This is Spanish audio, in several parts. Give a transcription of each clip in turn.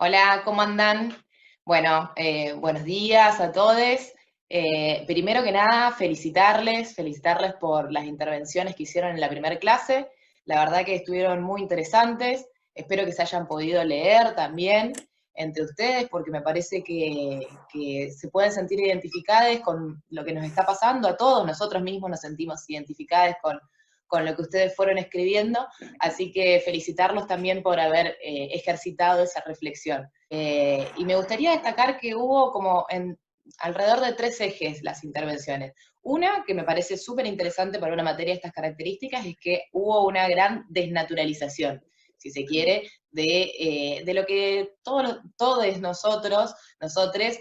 Hola, ¿cómo andan? Bueno, buenos días a todos. Primero que nada, felicitarles por las intervenciones que hicieron en la primera clase. La verdad que estuvieron muy interesantes. Espero que se hayan podido leer también entre ustedes, porque me parece que se pueden sentir identificados con lo que nos está pasando a todos. Nosotros mismos nos sentimos identificados con lo que ustedes fueron escribiendo. Así que felicitarlos también por haber ejercitado esa reflexión. Y me gustaría destacar que hubo como alrededor de 3 ejes las intervenciones. Una, que me parece súper interesante para una materia de estas características, es que hubo una gran desnaturalización, si se quiere, de lo que todos nosotros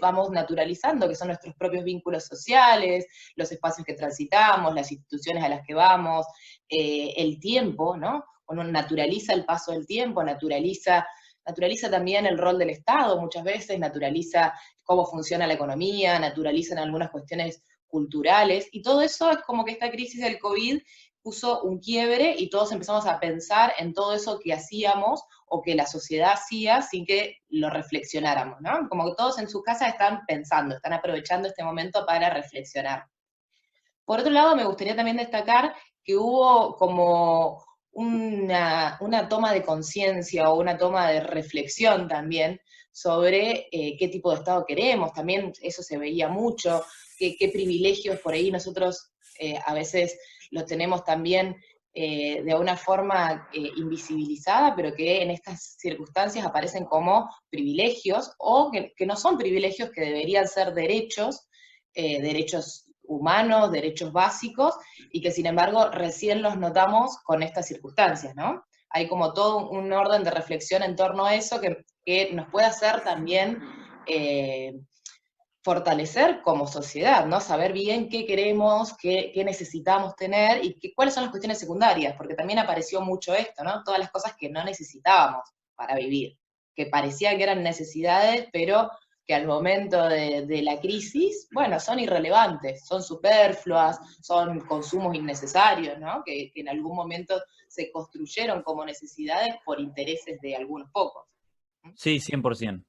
vamos naturalizando, que son nuestros propios vínculos sociales, los espacios que transitamos, las instituciones a las que vamos, el tiempo, ¿no? Uno naturaliza el paso del tiempo, naturaliza también el rol del Estado muchas veces, naturaliza cómo funciona la economía, naturalizan algunas cuestiones culturales, y todo eso es como que esta crisis del COVID puso un quiebre y todos empezamos a pensar en todo eso que hacíamos o que la sociedad hacía sin que lo reflexionáramos, ¿no? Como que todos en su casa están pensando, están aprovechando este momento para reflexionar. Por otro lado, me gustaría también destacar que hubo como una toma de conciencia o una toma de reflexión también sobre qué tipo de Estado queremos. También eso se veía mucho, qué privilegios por ahí nosotros a veces los tenemos también de una forma invisibilizada, pero que en estas circunstancias aparecen como privilegios o que no son privilegios, que deberían ser derechos, derechos humanos, derechos básicos, y que sin embargo recién los notamos con estas circunstancias, ¿no? Hay como todo un orden de reflexión en torno a eso que nos puede hacer también fortalecer como sociedad, ¿no? Saber bien qué queremos, qué necesitamos tener y cuáles son las cuestiones secundarias, porque también apareció mucho esto, ¿no? Todas las cosas que no necesitábamos para vivir, que parecían que eran necesidades, pero que al momento de la crisis, bueno, son irrelevantes, son superfluas, son consumos innecesarios, ¿no? Que en algún momento se construyeron como necesidades por intereses de algunos pocos. Sí, 100%.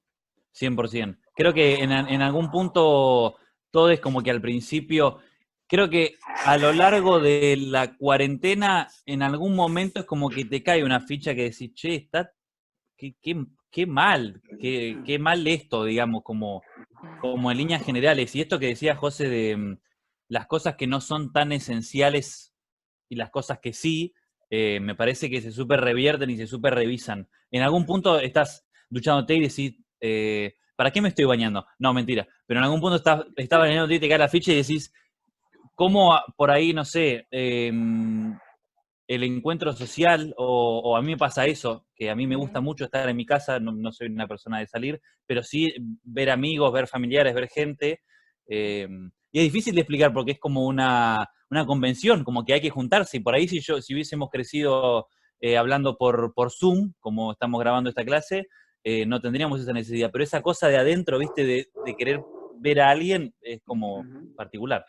100%. Creo que en algún punto todo es como que al principio, creo que a lo largo de la cuarentena, en algún momento es como que te cae una ficha que decís, che, qué mal, qué mal esto, digamos, como en líneas generales. Y esto que decía José de las cosas que no son tan esenciales y las cosas que sí, me parece que se súper revierten y se súper revisan. En algún punto estás duchándote y decís, ¿para qué me estoy bañando? No, mentira. Pero en algún punto estás bañándote y te cae la ficha y decís, ¿cómo por ahí, no sé, el encuentro social, o a mí me pasa eso, que a mí me gusta mucho estar en mi casa, no soy una persona de salir, pero sí ver amigos, ver familiares, ver gente, y es difícil de explicar porque es como una convención, como que hay que juntarse, y por ahí si hubiésemos crecido hablando por Zoom, como estamos grabando esta clase, no tendríamos esa necesidad, pero esa cosa de adentro, viste, de querer ver a alguien, es como Ujú. particular.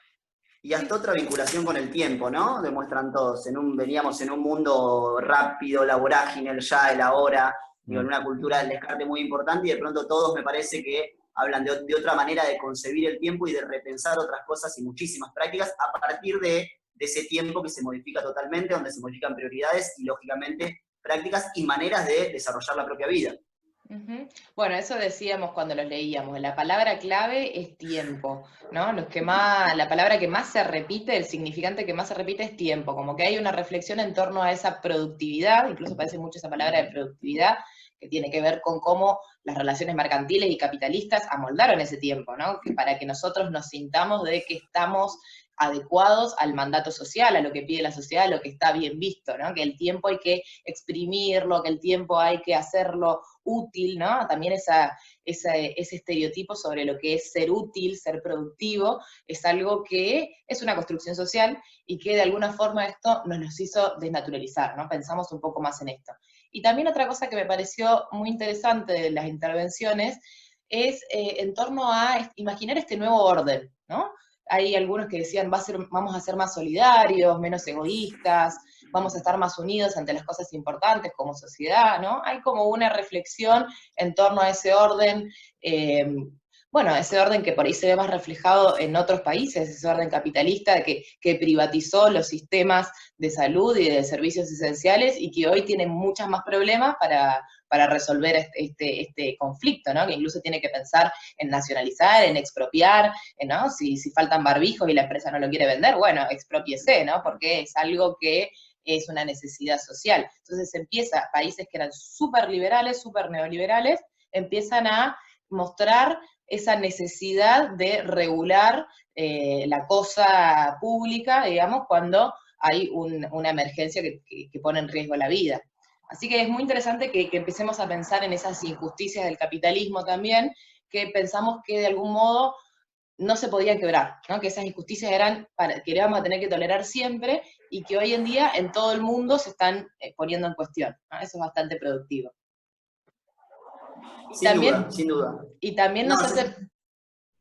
Y hasta otra vinculación con el tiempo, ¿no? Demuestran todos. Veníamos en un mundo rápido, la vorágine, el ya, el ahora, digo, en Mm. una cultura del descarte muy importante, y de pronto todos me parece que hablan de otra manera de concebir el tiempo y de repensar otras cosas y muchísimas prácticas a partir de ese tiempo que se modifica totalmente, donde se modifican prioridades y, lógicamente, prácticas y maneras de desarrollar la propia vida. Ujú. Bueno, eso decíamos cuando los leíamos, la palabra clave es tiempo, ¿no? La palabra que más se repite, el significante que más se repite es tiempo, como que hay una reflexión en torno a esa productividad, incluso aparece mucho esa palabra de productividad, que tiene que ver con cómo las relaciones mercantiles y capitalistas amoldaron ese tiempo, ¿no? Que para que nosotros nos sintamos de que estamos adecuados al mandato social, a lo que pide la sociedad, a lo que está bien visto, ¿no? Que el tiempo hay que exprimirlo, que el tiempo hay que hacerlo útil, ¿no? También ese estereotipo sobre lo que es ser útil, ser productivo, es algo que es una construcción social y que de alguna forma esto nos hizo desnaturalizar, ¿no? Pensamos un poco más en esto. Y también otra cosa que me pareció muy interesante de las intervenciones es en torno a imaginar este nuevo orden, ¿no? Hay algunos que decían, vamos a ser más solidarios, menos egoístas, vamos a estar más unidos ante las cosas importantes como sociedad, ¿no? Hay como una reflexión en torno a ese orden, bueno, ese orden que por ahí se ve más reflejado en otros países, ese orden capitalista que privatizó los sistemas de salud y de servicios esenciales y que hoy tiene muchos más problemas para resolver este conflicto, ¿no? Que incluso tiene que pensar en nacionalizar, en expropiar, ¿no? Si faltan barbijos y la empresa no lo quiere vender, bueno, expropiese, ¿no? Porque es algo que es una necesidad social. Entonces países que eran súper liberales, súper neoliberales, empiezan a mostrar esa necesidad de regular la cosa pública, digamos, cuando hay una emergencia que pone en riesgo la vida. Así que es muy interesante que empecemos a pensar en esas injusticias del capitalismo también, que pensamos que de algún modo no se podían quebrar, ¿no? Que esas injusticias eran que le vamos a tener que tolerar siempre y que hoy en día en todo el mundo se están poniendo en cuestión, ¿no? Eso es bastante productivo. Sin duda, sin duda. Y también No, nos hace...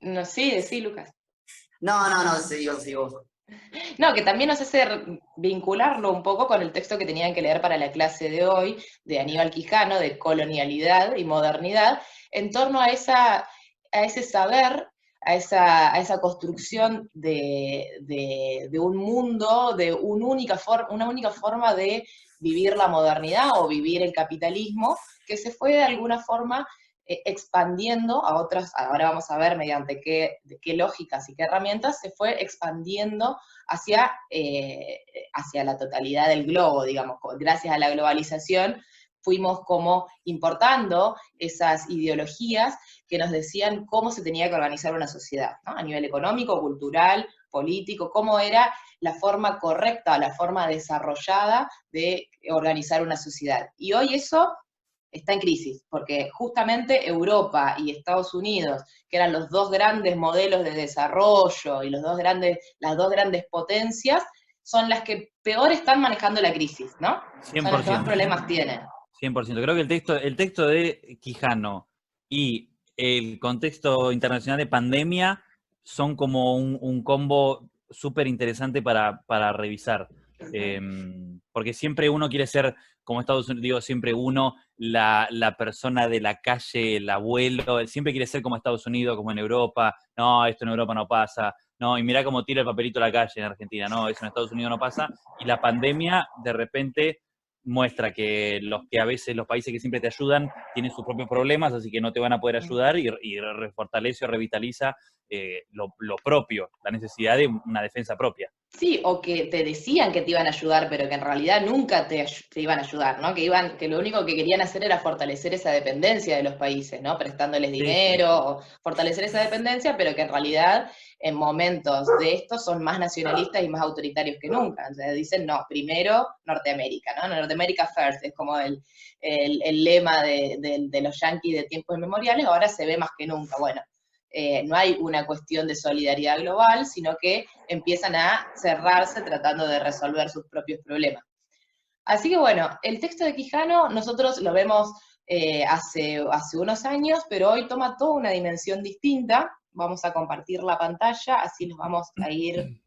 No, sí, Lucas. No, sigo. No, que también nos hace vincularlo un poco con el texto que tenían que leer para la clase de hoy, de Aníbal Quijano, de colonialidad y modernidad, en torno a ese saber, a esa construcción de un mundo, de una única forma de vivir la modernidad o vivir el capitalismo, que se fue de alguna forma expandiendo a otras, ahora vamos a ver mediante qué lógicas y qué herramientas, se fue expandiendo hacia la totalidad del globo, digamos. Gracias a la globalización fuimos como importando esas ideologías que nos decían cómo se tenía que organizar una sociedad, ¿no? A nivel económico, cultural, político, cómo era la forma correcta, la forma desarrollada de organizar una sociedad. Y hoy eso está en crisis, porque justamente Europa y Estados Unidos, que eran los dos grandes modelos de desarrollo y las dos grandes potencias, son las que peor están manejando la crisis, ¿no? 100%. Son las que más problemas tienen. 100%. Creo que el texto de Quijano y el contexto internacional de pandemia son como un combo súper interesante para revisar. Porque siempre uno quiere ser, como Estados Unidos, digo, siempre uno, la persona de la calle, el abuelo, siempre quiere ser como Estados Unidos, como en Europa. No, esto en Europa no pasa. No, y mirá cómo tira el papelito a la calle en Argentina. No, eso en Estados Unidos no pasa. Y la pandemia, de repente, muestra que a veces los países que siempre te ayudan tienen sus propios problemas, así que no te van a poder ayudar y fortalece o revitaliza lo propio, la necesidad de una defensa propia. Sí, o que te decían que te iban a ayudar, pero que en realidad nunca te iban a ayudar, ¿no? Que lo único que querían hacer era fortalecer esa dependencia de los países, ¿no? Prestándoles dinero, o fortalecer esa dependencia, pero que en realidad en momentos de estos son más nacionalistas y más autoritarios que nunca. O sea, dicen, no, primero Norteamérica, ¿no? Norteamérica first, es como el lema de los yanquis de tiempos inmemoriales, ahora se ve más que nunca. Bueno, no hay una cuestión de solidaridad global, sino que empiezan a cerrarse tratando de resolver sus propios problemas. Así que bueno, el texto de Quijano nosotros lo vemos hace unos años, pero hoy toma toda una dimensión distinta. Vamos a compartir la pantalla, así los vamos a ir,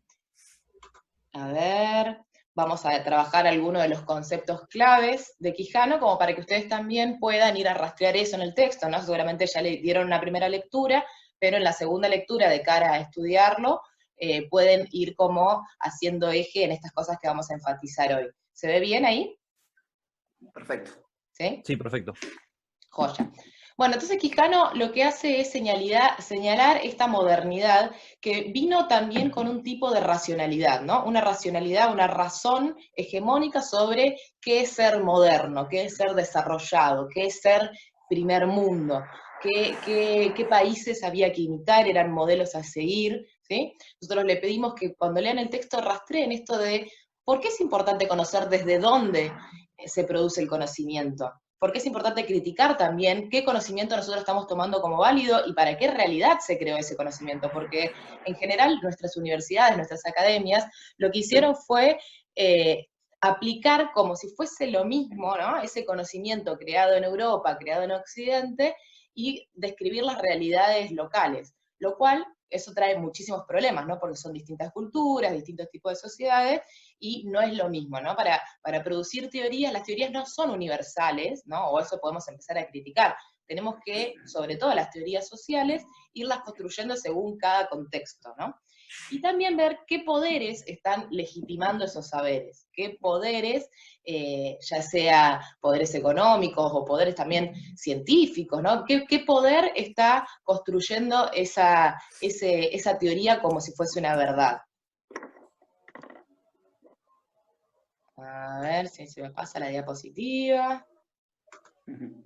a ver, vamos a trabajar algunos de los conceptos claves de Quijano, como para que ustedes también puedan ir a rastrear eso en el texto, ¿no? Seguramente ya le dieron una primera lectura, pero en la segunda lectura, de cara a estudiarlo, pueden ir como haciendo eje en estas cosas que vamos a enfatizar hoy. ¿Se ve bien ahí? Perfecto. ¿Sí? Sí, perfecto. Joya. Bueno, entonces Quijano lo que hace es señalar esta modernidad que vino también con un tipo de racionalidad, ¿no? Una racionalidad, una razón hegemónica sobre qué es ser moderno, qué es ser desarrollado, qué es ser primer mundo, qué países había que imitar, eran modelos a seguir, ¿sí? Nosotros le pedimos que cuando lean el texto rastreen esto de por qué es importante conocer desde dónde se produce el conocimiento. Porque es importante criticar también qué conocimiento nosotros estamos tomando como válido y para qué realidad se creó ese conocimiento, porque en general nuestras universidades, nuestras academias, lo que hicieron fue aplicar como si fuese lo mismo, ¿no? Ese conocimiento creado en Europa, creado en Occidente, y describir las realidades locales, lo cual eso trae muchísimos problemas, ¿no? Porque son distintas culturas, distintos tipos de sociedades, y no es lo mismo, ¿no? Para producir teorías, las teorías no son universales, ¿no? O eso podemos empezar a criticar. Tenemos que, sobre todo las teorías sociales, irlas construyendo según cada contexto, ¿no? Y también ver qué poderes están legitimando esos saberes, qué poderes, ya sea poderes económicos o poderes también científicos, ¿no? ¿Qué poder está construyendo esa teoría como si fuese una verdad? A ver si se me pasa la diapositiva.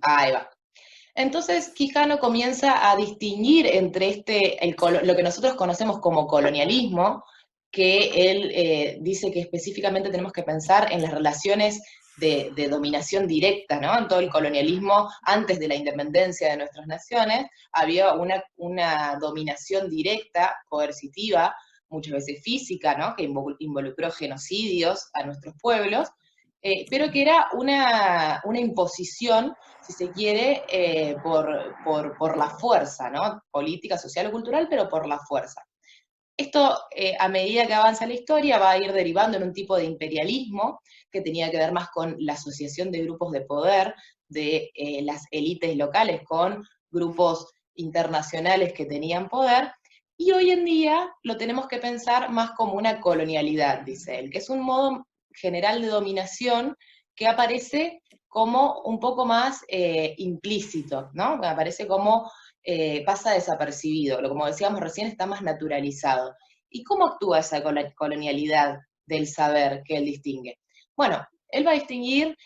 Ahí va. Entonces, Quijano comienza a distinguir entre lo que nosotros conocemos como colonialismo, que él dice que específicamente tenemos que pensar en las relaciones de dominación directa, ¿no? En todo el colonialismo, antes de la independencia de nuestras naciones, había una dominación directa, coercitiva, muchas veces física, ¿no? Que involucró genocidios a nuestros pueblos, pero que era una imposición, si se quiere, por la fuerza, ¿no? Política, social o cultural, pero por la fuerza. Esto, a medida que avanza la historia, va a ir derivando en un tipo de imperialismo que tenía que ver más con la asociación de grupos de poder de las élites locales con grupos internacionales que tenían poder, y hoy en día lo tenemos que pensar más como una colonialidad, dice él, que es un modo general de dominación que aparece como un poco más implícito, ¿no? Aparece como pasa desapercibido, como decíamos recién, está más naturalizado. ¿Y cómo actúa esa colonialidad del saber que él distingue? Bueno, él va a distinguir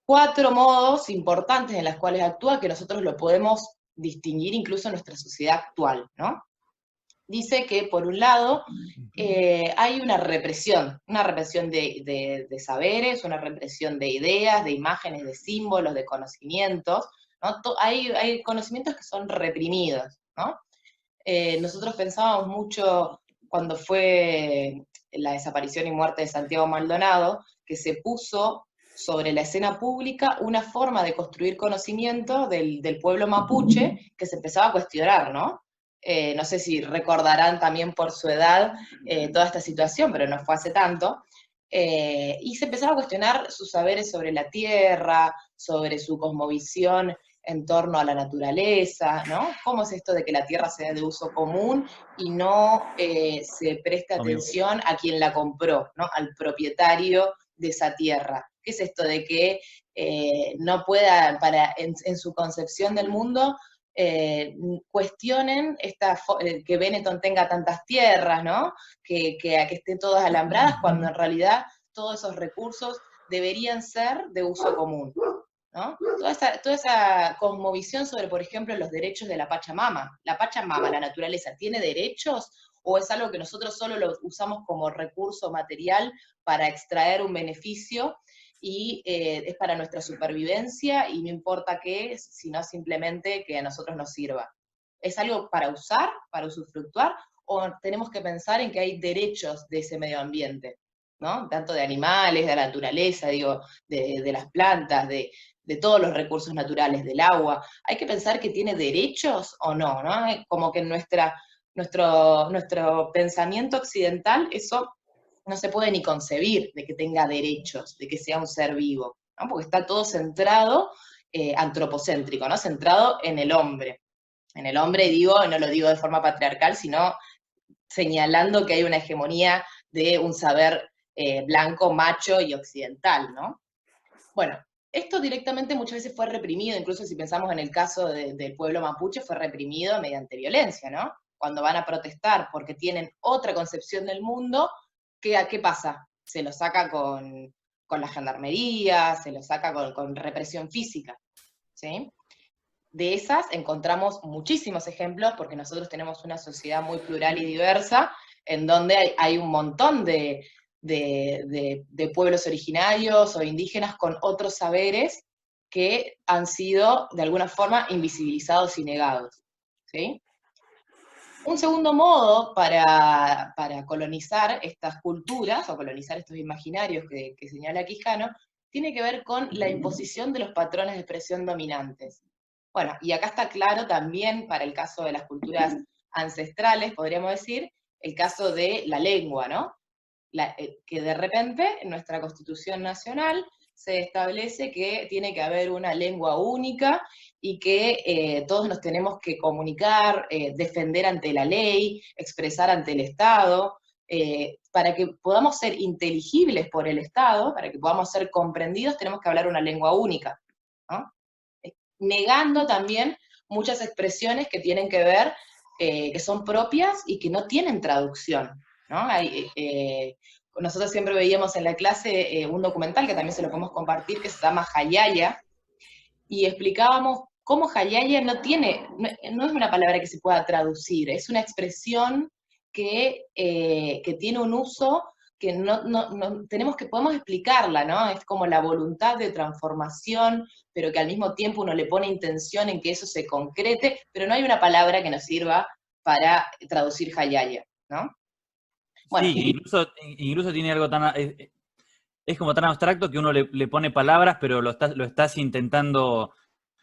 4 modos importantes en los cuales actúa, que nosotros lo podemos distinguir incluso en nuestra sociedad actual, ¿no? Dice que, por un lado, hay una represión de saberes, una represión de ideas, de imágenes, de símbolos, de conocimientos, ¿no? Hay conocimientos que son reprimidos, ¿no? Nosotros pensábamos mucho cuando fue la desaparición y muerte de Santiago Maldonado, que se puso sobre la escena pública una forma de construir conocimiento del pueblo mapuche que se empezaba a cuestionar, ¿no? No sé si recordarán también por su edad toda esta situación, pero no fue hace tanto. Y se empezaba a cuestionar sus saberes sobre la tierra, sobre su cosmovisión en torno a la naturaleza, ¿no? ¿Cómo es esto de que la tierra sea de uso común y no se presta atención a quien la compró, ¿no? Al propietario de esa tierra? ¿Qué es esto de que no pueda, en su concepción del mundo, cuestionen que Benetton tenga tantas tierras, ¿no? Que estén todas alambradas, cuando en realidad todos esos recursos deberían ser de uso común, ¿no? Toda esa cosmovisión sobre, por ejemplo, los derechos de la Pachamama. ¿La Pachamama, la naturaleza, tiene derechos o es algo que nosotros solo lo usamos como recurso material para extraer un beneficio y es para nuestra supervivencia y no importa qué es, sino simplemente que a nosotros nos sirva? ¿Es algo para usar, para usufructuar, o tenemos que pensar en que hay derechos de ese medio ambiente, ¿no? Tanto de animales, de la naturaleza, digo, de las plantas, de todos los recursos naturales, del agua? Hay que pensar que tiene derechos o no, ¿no? Como que en nuestro pensamiento occidental eso no se puede ni concebir de que tenga derechos, de que sea un ser vivo, ¿no? Porque está todo centrado, antropocéntrico, ¿no? Centrado en el hombre. En el hombre digo, no lo digo de forma patriarcal, sino señalando que hay una hegemonía de un saber blanco, macho y occidental, ¿no? Bueno, esto directamente muchas veces fue reprimido, incluso si pensamos en el caso del pueblo mapuche, fue reprimido mediante violencia, ¿no? Cuando van a protestar porque tienen otra concepción del mundo, ¿qué pasa? Se lo saca con la gendarmería, se lo saca con represión física, ¿sí? De esas encontramos muchísimos ejemplos, porque nosotros tenemos una sociedad muy plural y diversa, en donde hay un montón de pueblos originarios o indígenas con otros saberes que han sido, de alguna forma, invisibilizados y negados, ¿sí? Un segundo modo para colonizar estas culturas, o colonizar estos imaginarios que señala Quijano, tiene que ver con la imposición de los patrones de expresión dominantes. Bueno, y acá está claro también para el caso de las culturas ancestrales, podríamos decir, el caso de la lengua, ¿no? Que de repente en nuestra Constitución Nacional se establece que tiene que haber una lengua única y que todos nos tenemos que comunicar, defender ante la ley, expresar ante el Estado, para que podamos ser inteligibles por el Estado, para que podamos ser comprendidos, tenemos que hablar una lengua única, ¿no? Negando también muchas expresiones que tienen que ver, que son propias y que no tienen traducción, ¿no? Nosotros siempre veíamos en la clase un documental que también se lo podemos compartir, que se llama Hayaya, y explicábamos cómo Hayaya no es una palabra que se pueda traducir, es una expresión que tiene un uso que podemos explicarla, ¿no? Es como la voluntad de transformación, pero que al mismo tiempo uno le pone intención en que eso se concrete, pero no hay una palabra que nos sirva para traducir Hayaya, ¿no? Bueno, Sí, incluso tiene algo tan... Es como tan abstracto que uno le pone palabras, pero lo estás intentando...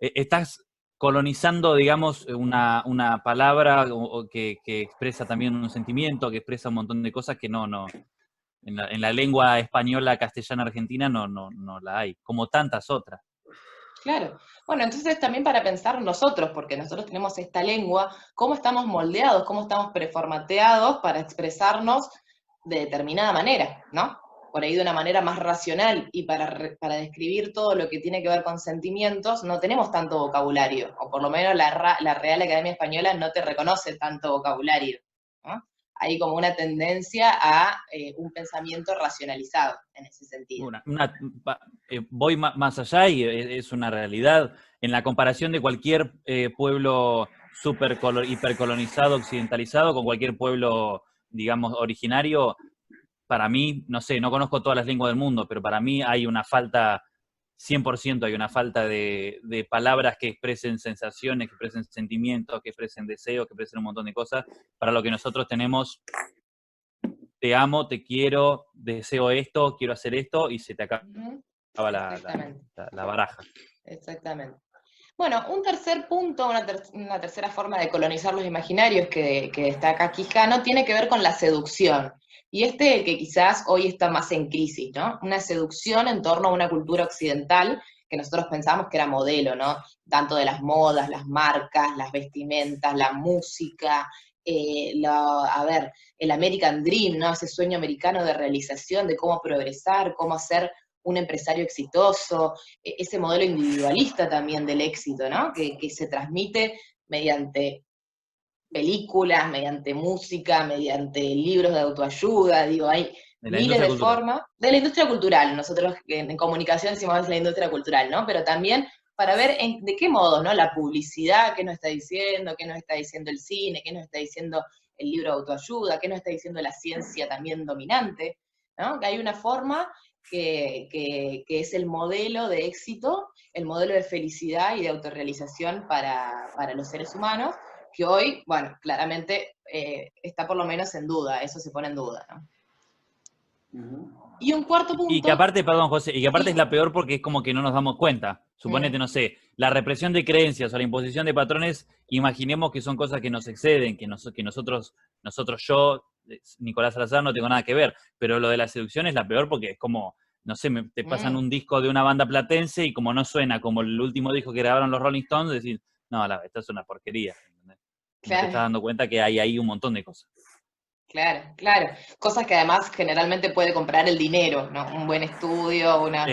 estás colonizando, digamos, una palabra que expresa también un sentimiento, que expresa un montón de cosas que no en la lengua española, castellana, argentina no la hay, como tantas otras. claro. Bueno, entonces también para pensar nosotros, porque nosotros tenemos esta lengua, cómo estamos moldeados, cómo estamos preformateados para expresarnos de determinada manera, ¿no? Por ahí de una manera más racional, y para describir todo lo que tiene que ver con sentimientos no tenemos tanto vocabulario, o por lo menos la Real Academia Española no te reconoce tanto vocabulario, ¿no? Hay como una tendencia a un pensamiento racionalizado en ese sentido. Voy más allá y es una realidad. En la comparación de cualquier pueblo hipercolonizado, occidentalizado, con cualquier pueblo, digamos, originario, para mí, no sé, no conozco todas las lenguas del mundo, pero para mí hay una falta, 100% hay una falta de palabras que expresen sensaciones, que expresen sentimientos, que expresen deseos, que expresen un montón de cosas, para lo que nosotros tenemos: te amo, te quiero, deseo esto, quiero hacer esto, y se te acaba la baraja. Exactamente. Bueno, un tercer punto, una tercera forma de colonizar los imaginarios que destaca Quijano tiene que ver con la seducción. Y el que quizás hoy está más en crisis, ¿no? Una seducción en torno a una cultura occidental que nosotros pensamos que era modelo, ¿no? Tanto de las modas, las marcas, las vestimentas, la música, el American Dream, ¿no? Ese sueño americano de realización, de cómo progresar, cómo ser un empresario exitoso, ese modelo individualista también del éxito, ¿no? Que se transmite mediante películas, mediante música, mediante libros de autoayuda, digo, hay miles de formas, de la industria cultural, nosotros en comunicación decimos a veces la industria cultural, ¿no? Pero también para ver de qué modo, ¿no? La publicidad, qué nos está diciendo, qué nos está diciendo el cine, qué nos está diciendo el libro de autoayuda, qué nos está diciendo la ciencia también dominante, ¿no? Que hay una forma que es el modelo de éxito, el modelo de felicidad y de autorrealización para los seres humanos, que hoy, bueno, claramente está por lo menos en duda, eso se pone en duda, ¿no? Y un cuarto punto... Y que aparte, perdón, José, y que aparte sí. Es la peor porque es como que no nos damos cuenta. Suponete, no sé, la represión de creencias o la imposición de patrones, imaginemos que son cosas que nos exceden, que nosotros, yo, Nicolás Salazar, no tengo nada que ver, pero lo de la seducción es la peor porque es como, no sé, te pasan un disco de una banda platense y como no suena como el último disco que grabaron los Rolling Stones, decís, no, esta es una porquería. ¿Entendés? Claro. Te estás dando cuenta que hay ahí un montón de cosas. Claro, claro. Cosas que además generalmente puede comprar el dinero, ¿no? Un buen estudio, buenas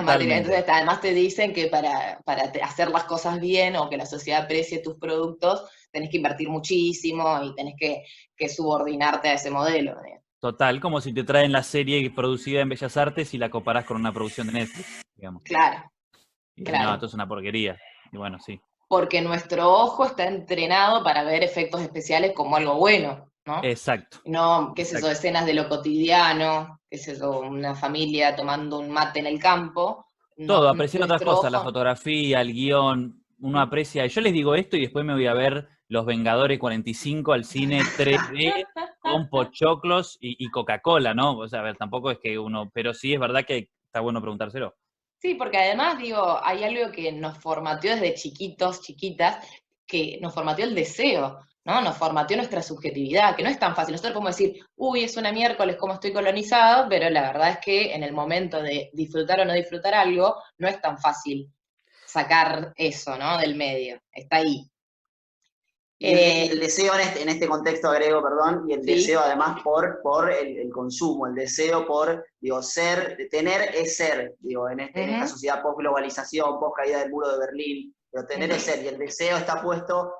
materias. Entonces además te dicen que para hacer las cosas bien o que la sociedad aprecie tus productos, tenés que invertir muchísimo y tenés que subordinarte a ese modelo, ¿no? Total, como si te traen la serie producida en Bellas Artes y la comparás con una producción de Netflix, digamos. Claro. Y claro. No, esto es una porquería. Y bueno, sí. Porque nuestro ojo está entrenado para ver efectos especiales como algo bueno, ¿no? Exacto. No, qué es eso, escenas de lo cotidiano, qué es eso, una familia tomando un mate en el campo. Todo, apreciar otras cosas, la fotografía, el guión, uno aprecia. Yo les digo esto y después me voy a ver Los Vengadores 45 al cine 3D con pochoclos y Coca-Cola, ¿no? O sea, a ver, tampoco es que uno, pero sí es verdad que está bueno preguntárselo. Sí, porque además, digo, hay algo que nos formateó desde chiquitos, chiquitas, que nos formateó el deseo, ¿no? Nos formateó nuestra subjetividad, que no es tan fácil. Nosotros podemos decir, uy, es una miércoles, cómo estoy colonizado, pero la verdad es que en el momento de disfrutar o no disfrutar algo, no es tan fácil sacar eso, ¿no? Del medio. Está ahí. Y el deseo en este contexto agrego, perdón, y el Sí. deseo además por el consumo, el deseo por, digo, ser, tener es ser, digo, en esta sociedad post-globalización, post-caída del muro de Berlín, pero tener es ser, y el deseo está puesto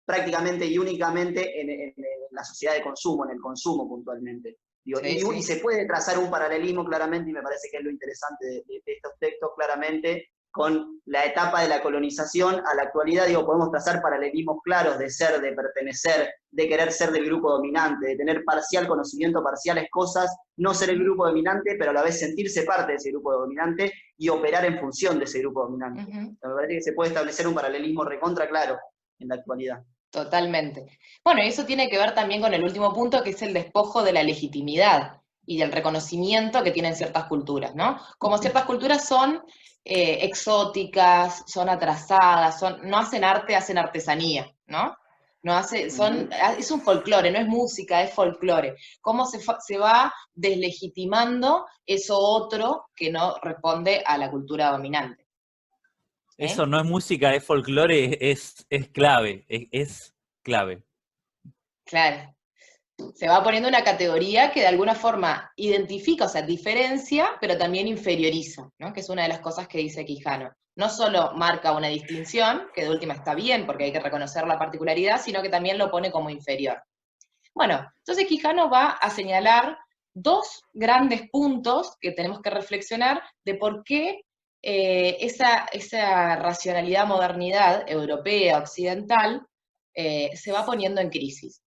prácticamente y únicamente en la sociedad de consumo, en el consumo puntualmente. Digo, y se puede trazar un paralelismo claramente, y me parece que es lo interesante de estos textos claramente, con la etapa de la colonización a la actualidad, digo, podemos trazar paralelismos claros de ser, de pertenecer, de querer ser del grupo dominante, de tener parcial conocimiento, parciales cosas, no ser el grupo dominante, pero a la vez sentirse parte de ese grupo dominante y operar en función de ese grupo dominante. Me parece que se puede establecer un paralelismo recontra claro en la actualidad. Totalmente. Bueno, eso tiene que ver también con el último punto, que es el despojo de la legitimidad y del reconocimiento que tienen ciertas culturas, ¿no? Como ciertas culturas son exóticas, son atrasadas, no hacen arte, hacen artesanía, ¿no? Es un folclore, no es música, es folclore. ¿Cómo se va deslegitimando eso otro que no responde a la cultura dominante? Eso no es música, es folclore, es clave, es clave. Claro. Se va poniendo una categoría que de alguna forma identifica, o sea, diferencia, pero también inferioriza, ¿no? Que es una de las cosas que dice Quijano. No solo marca una distinción, que de última está bien, porque hay que reconocer la particularidad, sino que también lo pone como inferior. Bueno, entonces Quijano va a señalar dos grandes puntos que tenemos que reflexionar de por qué esa racionalidad, modernidad europea, occidental, se va poniendo en crisis.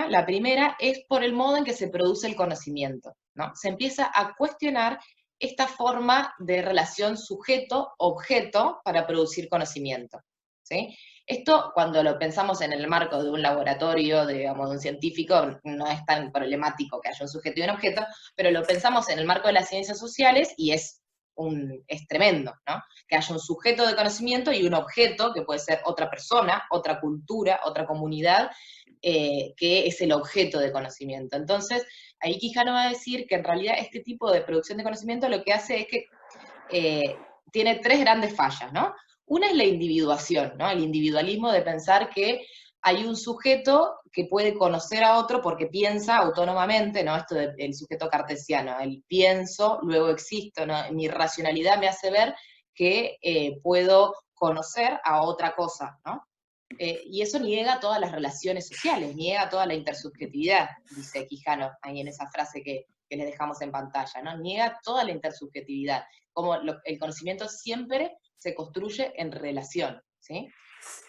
La primera, es por el modo en que se produce el conocimiento, ¿no? Se empieza a cuestionar esta forma de relación sujeto-objeto para producir conocimiento, ¿sí? Esto, cuando lo pensamos en el marco de un laboratorio, digamos, de un científico, no es tan problemático que haya un sujeto y un objeto, pero lo pensamos en el marco de las ciencias sociales y es tremendo, ¿no? Que haya un sujeto de conocimiento y un objeto, que puede ser otra persona, otra cultura, otra comunidad, que es el objeto de conocimiento. Entonces, ahí Quijano va a decir que en realidad este tipo de producción de conocimiento lo que hace es que tiene tres grandes fallas, ¿no? Una es la individuación, ¿no? El individualismo de pensar que hay un sujeto que puede conocer a otro porque piensa autónomamente, ¿no? Esto del sujeto cartesiano, el pienso, luego existo, ¿no? Mi racionalidad me hace ver que puedo conocer a otra cosa, ¿no? Y eso niega todas las relaciones sociales, niega toda la intersubjetividad, dice Quijano ahí en esa frase que les dejamos en pantalla, ¿no? Niega toda la intersubjetividad, como el conocimiento siempre se construye en relación, ¿sí?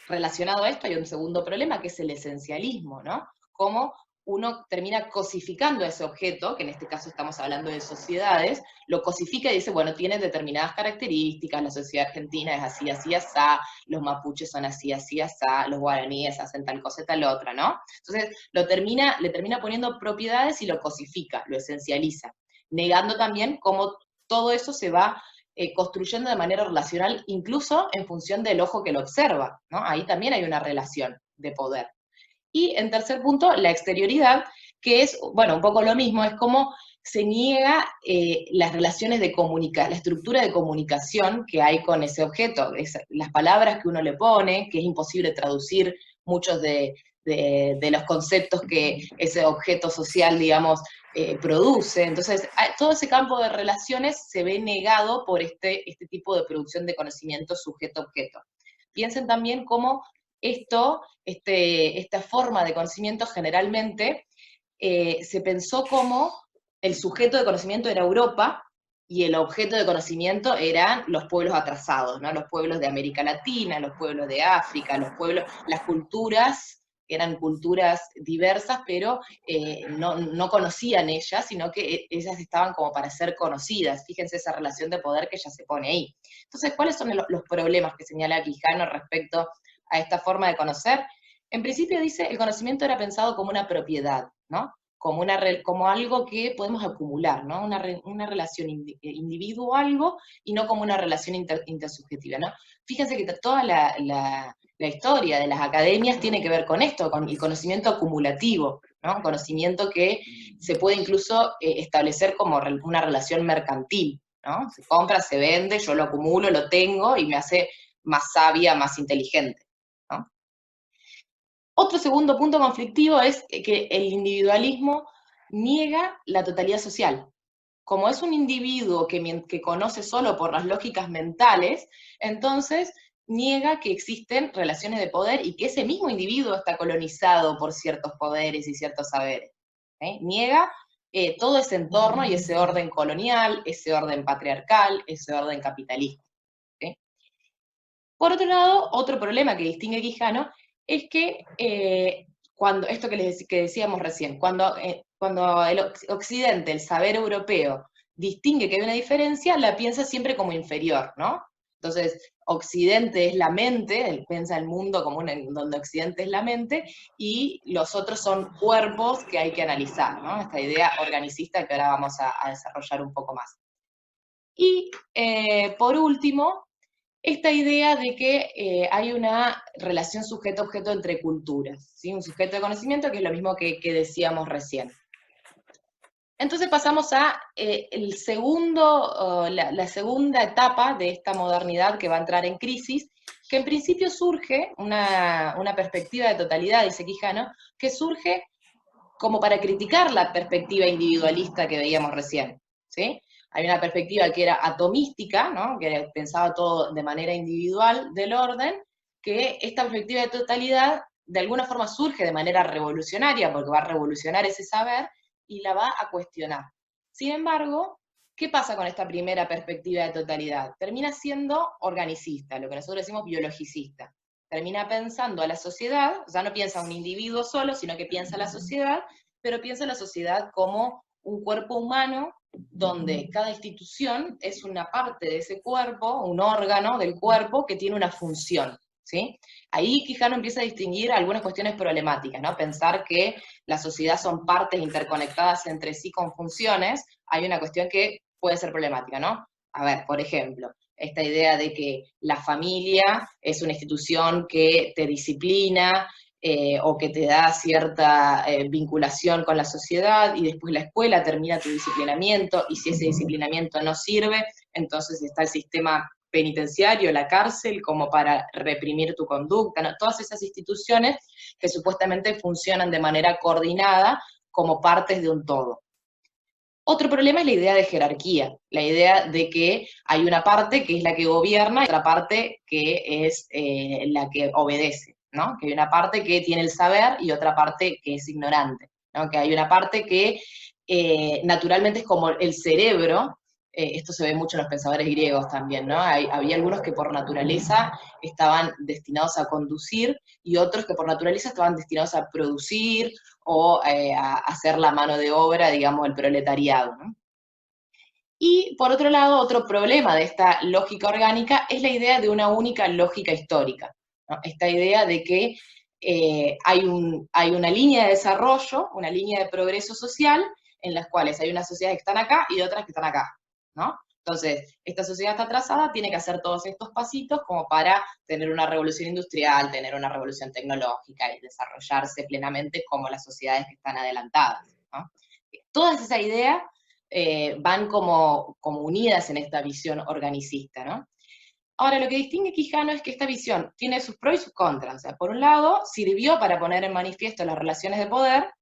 Relacionado a esto hay un segundo problema, que es el esencialismo, ¿no? Cómo uno termina cosificando a ese objeto, que en este caso estamos hablando de sociedades, lo cosifica y dice, bueno, tiene determinadas características, la sociedad argentina es así, así, asá, los mapuches son así, así, asá, los guaraníes hacen tal cosa y tal otra, ¿no? Entonces le termina poniendo propiedades y lo cosifica, lo esencializa, negando también cómo todo eso se va construyendo de manera relacional, incluso en función del ojo que lo observa, ¿no? Ahí también hay una relación de poder. Y en tercer punto, la exterioridad, que es, bueno, un poco lo mismo, es como se niega las relaciones de la estructura de comunicación que hay con ese objeto, las palabras que uno le pone, que es imposible traducir muchos de los conceptos que ese objeto social, digamos, produce. Entonces, todo ese campo de relaciones se ve negado por este tipo de producción de conocimiento sujeto-objeto. Piensen también cómo esta forma de conocimiento generalmente se pensó como el sujeto de conocimiento era Europa y el objeto de conocimiento eran los pueblos atrasados, ¿no? Los pueblos de América Latina, los pueblos de África, las culturas, que eran culturas diversas, pero no conocían ellas, sino que ellas estaban como para ser conocidas. Fíjense esa relación de poder que ya se pone ahí. Entonces, ¿cuáles son los problemas que señala Quijano respecto a esta forma de conocer? En principio dice, el conocimiento era pensado como una propiedad, ¿no? como algo que podemos acumular, ¿no? Una relación individuo-algo y no como una relación intersubjetiva, ¿no? Fíjense que toda la historia de las academias tiene que ver con esto, con el conocimiento acumulativo, ¿no? Conocimiento que se puede incluso establecer como una relación mercantil, ¿no? Se compra, se vende, yo lo acumulo, lo tengo y me hace más sabia, más inteligente, ¿no? Otro segundo punto conflictivo es que el individualismo niega la totalidad social. Como es un individuo que conoce solo por las lógicas mentales, entonces niega que existen relaciones de poder y que ese mismo individuo está colonizado por ciertos poderes y ciertos saberes. Niega todo ese entorno y ese orden colonial, ese orden patriarcal, ese orden capitalista. ¿Sí? Por otro lado, otro problema que distingue Quijano es que esto que decíamos recién, cuando el Occidente, el saber europeo, distingue que hay una diferencia, la piensa siempre como inferior, ¿no? Entonces, Occidente es la mente, él piensa el mundo como donde Occidente es la mente, y los otros son cuerpos que hay que analizar, ¿no? Esta idea organicista que ahora vamos a desarrollar un poco más. Y por último, esta idea de que hay una relación sujeto-objeto entre culturas, ¿sí? Un sujeto de conocimiento que es lo mismo que decíamos recién. Entonces pasamos a la segunda etapa de esta modernidad que va a entrar en crisis, que en principio surge una perspectiva de totalidad, dice Quijano, que surge como para criticar la perspectiva individualista que veíamos recién, ¿sí? Hay una perspectiva que era atomística, ¿no? Que pensaba todo de manera individual del orden, que esta perspectiva de totalidad de alguna forma surge de manera revolucionaria, porque va a revolucionar ese saber, y la va a cuestionar. Sin embargo, ¿qué pasa con esta primera perspectiva de totalidad? Termina siendo organicista, lo que nosotros decimos biologicista. Termina pensando a la sociedad, o sea, no piensa a un individuo solo, sino que piensa a la sociedad, pero piensa a la sociedad como un cuerpo humano donde cada institución es una parte de ese cuerpo, un órgano del cuerpo que tiene una función, ¿sí? Ahí Quijano empieza a distinguir algunas cuestiones problemáticas, ¿no? Pensar que la sociedad son partes interconectadas entre sí con funciones, hay una cuestión que puede ser problemática, ¿no? A ver, por ejemplo, esta idea de que la familia es una institución que te disciplina, o que te da cierta vinculación con la sociedad, y después la escuela termina tu disciplinamiento, y si ese disciplinamiento no sirve, entonces está el sistema penitenciario, la cárcel, como para reprimir tu conducta, ¿no? Todas esas instituciones que supuestamente funcionan de manera coordinada como partes de un todo. Otro problema es la idea de jerarquía, la idea de que hay una parte que es la que gobierna y otra parte que es la que obedece, ¿no? Que hay una parte que tiene el saber y otra parte que es ignorante, ¿no? Que hay una parte que naturalmente es como el cerebro, esto se ve mucho en los pensadores griegos también, ¿no? Había algunos que por naturaleza estaban destinados a conducir y otros que por naturaleza estaban destinados a producir o a hacer la mano de obra, digamos, el proletariado, ¿no? Y por otro lado, otro problema de esta lógica orgánica es la idea de una única lógica histórica, ¿no? Esta idea de que hay una línea de desarrollo, una línea de progreso social, en las cuales hay unas sociedades que están acá y otras que están acá, ¿no? Entonces, esta sociedad está atrasada, tiene que hacer todos estos pasitos como para tener una revolución industrial, tener una revolución tecnológica y desarrollarse plenamente como las sociedades que están adelantadas, ¿no? Todas esas ideas van como unidas en esta visión organicista, ¿no? Ahora, lo que distingue Quijano es que esta visión tiene sus pros y sus contras. O sea, por un lado, sirvió para poner en manifiesto las relaciones de poder,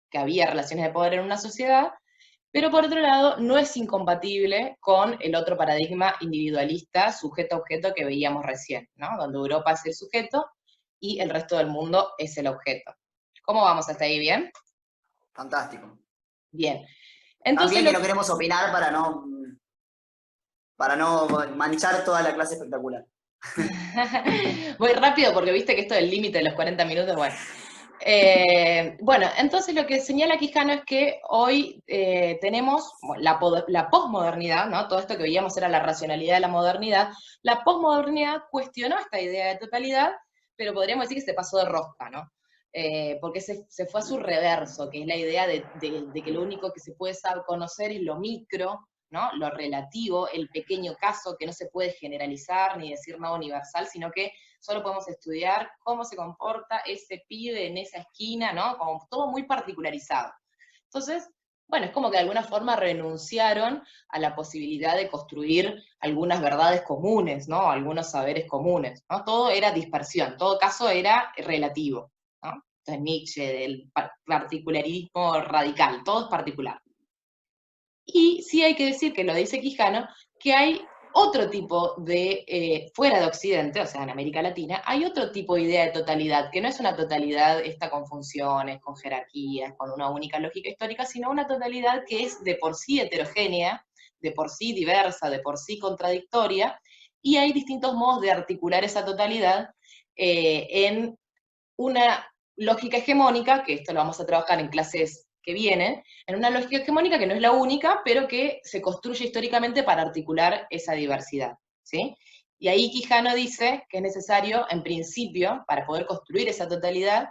que había relaciones de poder en una sociedad, pero por otro lado, no es incompatible con el otro paradigma individualista, sujeto-objeto que veíamos recién, ¿no? Donde Europa es el sujeto y el resto del mundo es el objeto. ¿Cómo vamos hasta ahí? ¿Bien? Fantástico. Bien. Entonces, también que no queremos opinar para no manchar toda la clase espectacular. Voy rápido porque viste que esto del límite de los 40 minutos, bueno. Bueno, entonces lo que señala Quijano es que hoy tenemos la posmodernidad, ¿no? Todo esto que veíamos era la racionalidad de la modernidad. La posmodernidad cuestionó esta idea de totalidad, pero podríamos decir que se pasó de rosca, ¿no? porque se fue a su reverso, que es la idea de que lo único que se puede saber conocer es lo micro, ¿no? Lo relativo, el pequeño caso que no se puede generalizar ni decir nada universal, sino que solo podemos estudiar cómo se comporta ese pibe en esa esquina, ¿no? Como todo muy particularizado. Entonces, bueno, es como que de alguna forma renunciaron a la posibilidad de construir algunas verdades comunes, ¿no? Algunos saberes comunes, ¿no? Todo era dispersión, todo caso era relativo, ¿no? Entonces Nietzsche, del particularismo radical, todo es particular. Y sí hay que decir, que lo dice Quijano, que hay otro tipo de, fuera de Occidente, o sea, en América Latina, hay otro tipo de idea de totalidad, que no es una totalidad esta con funciones, con jerarquías, con una única lógica histórica, sino una totalidad que es de por sí heterogénea, de por sí diversa, de contradictoria, y hay distintos modos de articular esa totalidad en una lógica hegemónica, que esto lo vamos a trabajar en clases que vienen, en una lógica hegemónica que no es la única, pero que se construye históricamente para articular esa diversidad, ¿sí? Y ahí Quijano dice que es necesario, en principio, para poder construir esa totalidad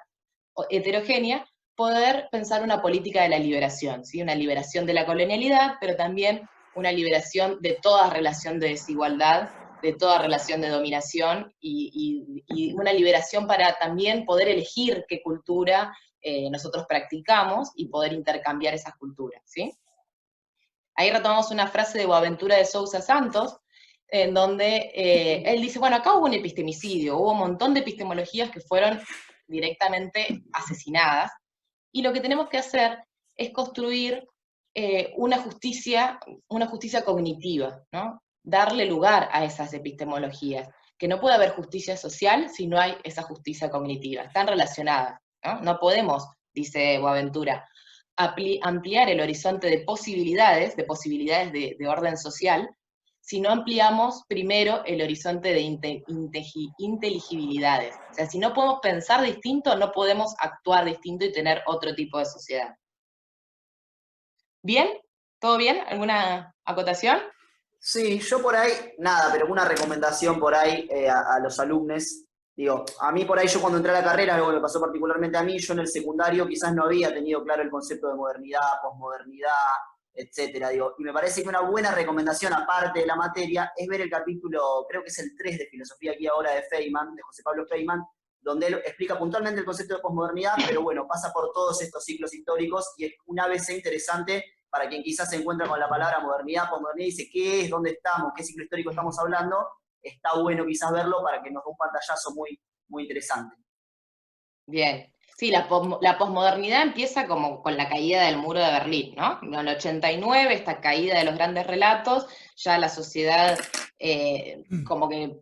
heterogénea, poder pensar una política de la liberación, ¿sí? Una liberación de la colonialidad, pero también una liberación de toda relación de desigualdad, de toda relación de dominación, y una liberación para también poder elegir qué cultura nosotros practicamos y poder intercambiar esas culturas, ¿sí? Ahí retomamos una frase de Boaventura de Sousa Santos, en donde él dice, bueno, acá hubo un epistemicidio, hubo un montón de epistemologías que fueron directamente asesinadas, y lo que tenemos que hacer es construir una justicia cognitiva, ¿no? Darle lugar a esas epistemologías, que no puede haber justicia social si no hay esa justicia cognitiva, están relacionadas, ¿no? No podemos, dice Boaventura, ampliar el horizonte de posibilidades de orden social, si no ampliamos primero el horizonte de inteligibilidades. O sea, si no podemos pensar distinto, no podemos actuar distinto y tener otro tipo de sociedad. ¿Bien? ¿Todo bien? ¿Alguna acotación? Sí, yo por ahí, nada, pero una recomendación por ahí a los alumnos. Digo, a mí por ahí yo cuando entré a la carrera, algo que me pasó particularmente a mí, yo en el secundario quizás no había tenido claro el concepto de modernidad, posmodernidad, etcétera. Digo, y me parece que una buena recomendación, aparte de la materia, es ver el capítulo, creo que es el 3 de Filosofía aquí ahora de Feynman, de José Pablo Feynman, donde él explica puntualmente el concepto de posmodernidad, pero bueno, pasa por todos estos ciclos históricos y es una vez interesante para quien quizás se encuentra con la palabra modernidad, posmodernidad y dice qué es, dónde estamos, qué ciclo histórico estamos hablando, está bueno quizás verlo para que nos dé un pantallazo muy, muy interesante. Bien. Sí, la posmodernidad empieza como con la caída del muro de Berlín, ¿no? En el 89, esta caída de los grandes relatos, ya la sociedad como que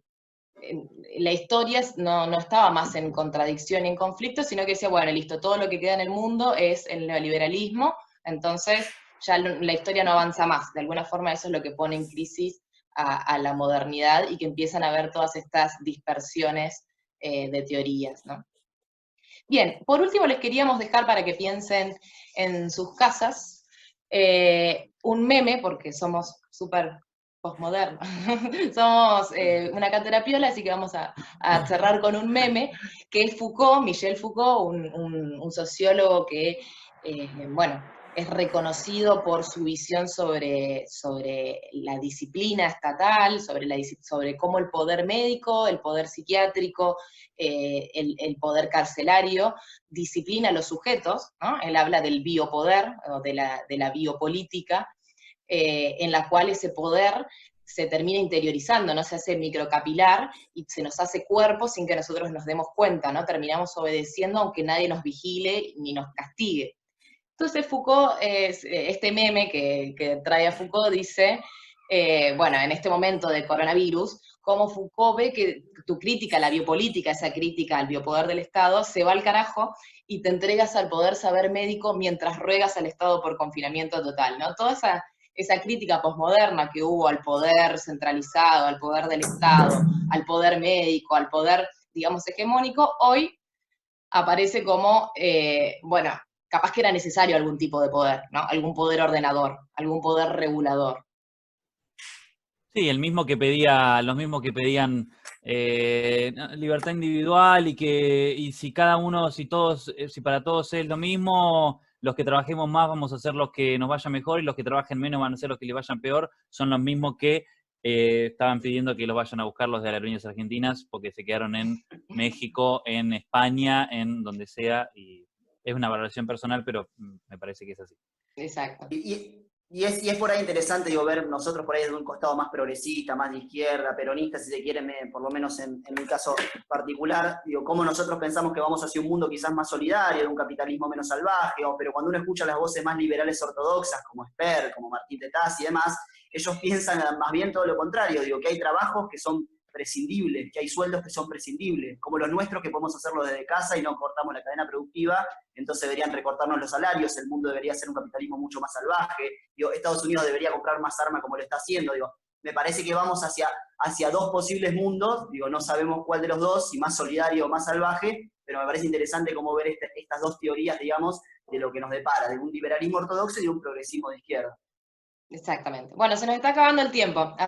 la historia no estaba más en contradicción y en conflicto, sino que decía, bueno, listo, todo lo que queda en el mundo es el neoliberalismo, entonces ya la historia no avanza más. De alguna forma eso es lo que pone en crisis a la modernidad y que empiezan a haber todas estas dispersiones de teorías, ¿no? Bien, por último les queríamos dejar para que piensen en sus casas un meme, porque somos súper postmodernos, somos una cátedra piola, así que vamos a cerrar con un meme, que es Foucault, Michel Foucault, un sociólogo que, bueno, es reconocido por su visión sobre la disciplina estatal, sobre cómo el poder médico, el poder psiquiátrico, el poder carcelario disciplina a los sujetos, ¿no? Él habla del biopoder, o de la biopolítica, en la cual ese poder se termina interiorizando, no se hace microcapilar y se nos hace cuerpo sin que nosotros nos demos cuenta, ¿no? Terminamos obedeciendo aunque nadie nos vigile ni nos castigue. Entonces Foucault, este meme que trae a Foucault dice, bueno, en este momento de coronavirus, cómo Foucault ve que tu crítica a la biopolítica, esa crítica al biopoder del Estado, se va al carajo y te entregas al poder saber médico mientras ruegas al Estado por confinamiento total, ¿no? Toda esa crítica posmoderna que hubo al poder centralizado, al poder del Estado, al poder médico, al poder, digamos, hegemónico, hoy aparece como, bueno, capaz que era necesario algún tipo de poder, ¿no? Algún poder ordenador, algún poder regulador. Sí, los mismos que pedían libertad individual y si cada uno, si para todos es lo mismo, los que trabajemos más vamos a ser los que nos vayan mejor y los que trabajen menos van a ser los que les vayan peor, son los mismos que estaban pidiendo que los vayan a buscar los de Aerolíneas Argentinas porque se quedaron en México, en España, en donde sea, y es una valoración personal, pero me parece que es así. Exacto. Y es por ahí interesante, digo, ver nosotros por ahí de un costado más progresista, más de izquierda, peronista, si se quiere, por lo menos en mi caso particular, digo, cómo nosotros pensamos que vamos hacia un mundo quizás más solidario, de un capitalismo menos salvaje, pero cuando uno escucha las voces más liberales ortodoxas, como Esper, como Martín Tetaz y demás, ellos piensan más bien todo lo contrario, digo, que hay trabajos que son prescindibles, que hay sueldos que son prescindibles, como los nuestros que podemos hacerlo desde casa y no cortamos la cadena productiva, entonces deberían recortarnos los salarios, el mundo debería ser un capitalismo mucho más salvaje, digo, Estados Unidos debería comprar más armas como lo está haciendo, digo, me parece que vamos hacia dos posibles mundos, digo, no sabemos cuál de los dos, si más solidario o más salvaje, pero me parece interesante cómo ver estas dos teorías, digamos, de lo que nos depara, de un liberalismo ortodoxo y de un progresismo de izquierda. Exactamente. Bueno, se nos está acabando el tiempo.